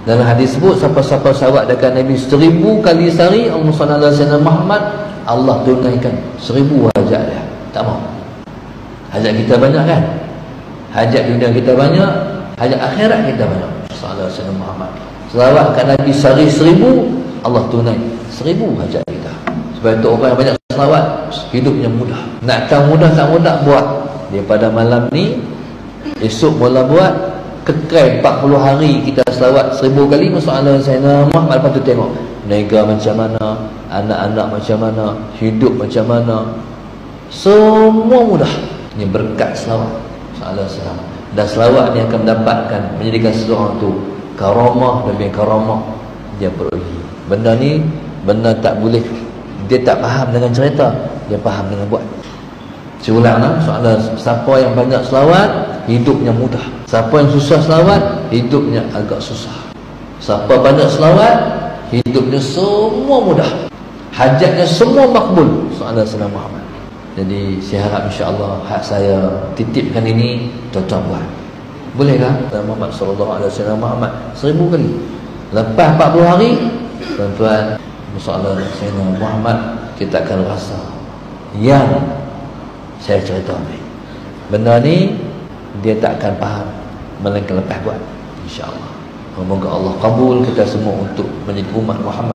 Dalam hadis sebut siapa-siapa salawat dekat Nabi 1000 kali sehari, Allahumma shalli ala sayyidina Muhammad, Allah tunaikan 1000 hajat dia. Tak mau. Hajat kita banyak kan? Hajat dunia kita banyak, hajat akhirat kita banyak. Sallallahu alaihi wasallam Muhammad. Selawat kat Nabi sehari 1000, Allah tunai 1000 hajat kita. Sebab itu orang yang banyak selawat hidupnya mudah. Nak tahu mudah tak mudah, buat. Daripada malam ni, esok mula buat, kekal 40 hari kita selawat 1000 kali masalah Sayyidina Muhammad. Lepas tu tengok nega macam mana, anak-anak macam mana, hidup macam mana, semua mudah. Ini berkat selawat masalah Sayyidina. Dan selawat ni akan mendapatkan, menjadikan seseorang tu karamah demi karamah dia peroleh. Benda ni benda tak boleh, dia tak faham dengan cerita, dia faham dengan buat. Saya ulang lah, soalan siapa yang banyak selawat hidupnya mudah, siapa yang susah selawat hidupnya agak susah. Siapa banyak selawat hidupnya semua mudah, hajatnya semua makbul. Soalan Sayyidina Muhammad. Jadi saya harap insya-Allah hak saya titipkan ini tuan-tuan buat. Bolehkah Muhammad sallallahu alaihi wasallam Muhammad 1000 kali. Lepas 40 hari tuan-tuan masalah Sayyidina Muhammad kita akan rasa yang saya cerita ni. Benda ni dia tak akan faham melainkan lepas buat, insya-Allah. Semoga Allah kabul kita semua untuk menjadi umat Muhammad.